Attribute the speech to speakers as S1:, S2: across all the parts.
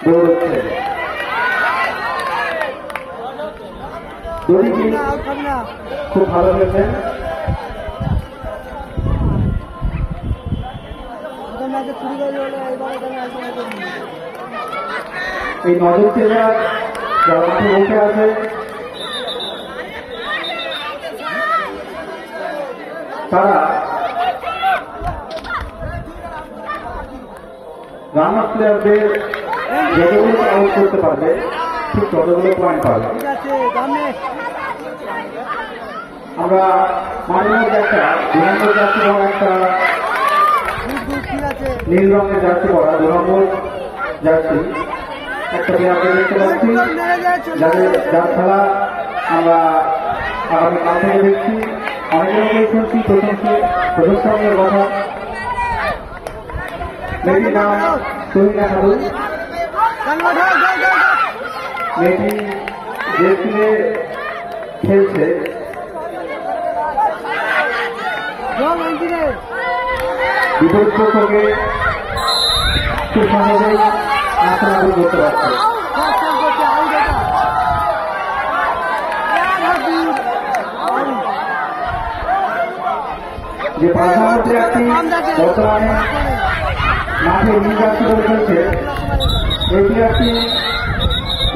S1: দৌড়চ্ছে। খুব ভালো হয়েছে। এই নজর চেরা যারা মাঠে বসে আছে তারা রানার প্লেয়ারদের যতগুলো আউট করতে পারবে ঠিক ততগুলো পয়েন্ট পাবে। আমরা মাঝে মধ্যে একটা 2 নম্বর জার্সি পরা, একটা নীল রঙের জার্সি পরা 2 নম্বর জার্সি একটা প্লেয়ারকে দেখতে পাচ্ছি, যার খেলা আমরা আগামী কাল থেকে দেখছি। অনেক শুনছি প্রথম সঙ্গের কথা। মেয়েটি নাম তুহিনা খাতুন। মেয়েটি যে টিমে খেলছে বিপরীত পক্ষকে খুব সহজেই আক্রমণ করতে পারছে। যে পাঁচ একটি বর্তমানে মাঠে নির্বাচন করে চলছে, এই প্লেয়ারটি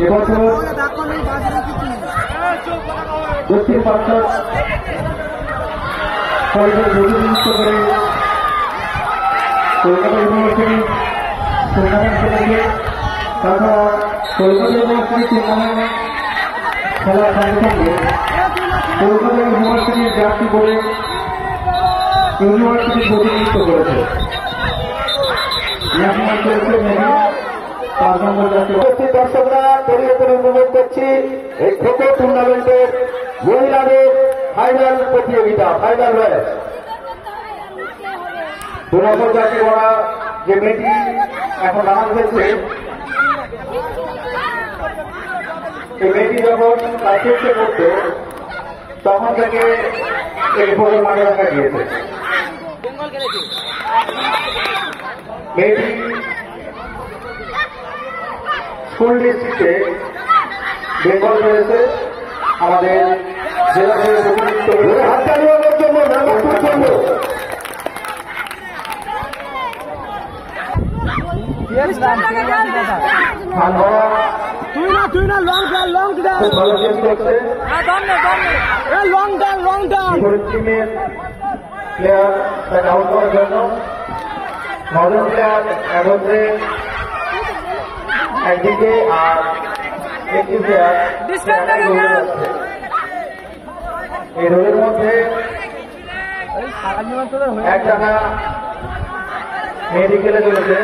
S1: এবছর দক্ষিণ পাঞ্চল কলেজের প্রতিনিধিত্ব করে কলকাতা ইউনিভার্সিটি টুর্নামেন্ট খেলেছে। তাছাড়া কলকাতা ইউনিভার্সিটি টুর্নামেন্ট খেলার সঙ্গে সঙ্গে কলকাতা ইউনিভার্সিটির জার্সি পরে ইউনিভার্সিটির প্রতিনিধিত্ব করেছে। দর্শকরা তৈরি করে অনুভব করছি এই খোখো টুর্নামেন্টের মহিলাদের ফাইনাল প্রতিযোগিতা, ফাইনাল ম্যাচ। 2 নম্বর জার্সি পরা যে মেয়েটি এখন রান হয়েছে, এই মেয়েটি যখন কাছে করতো তখন থেকে এই ফোনের মাঠে রাখা গিয়েছে। মেয়েটি স্কুল ডিস্ট্রিক্টে বেঙ্গল রয়েছে। আমাদের জেলা থেকে প্রতিনিধিত্ব করে হাতটা নেওয়ার জন্য নাগপুর জন্য আউট করার জন্য নজন প্লেয়ার একত্রে একদিকে আর একটি প্লেয়ার এই রোলের মধ্যে এক টাকা মেডিকেলে চলেছে।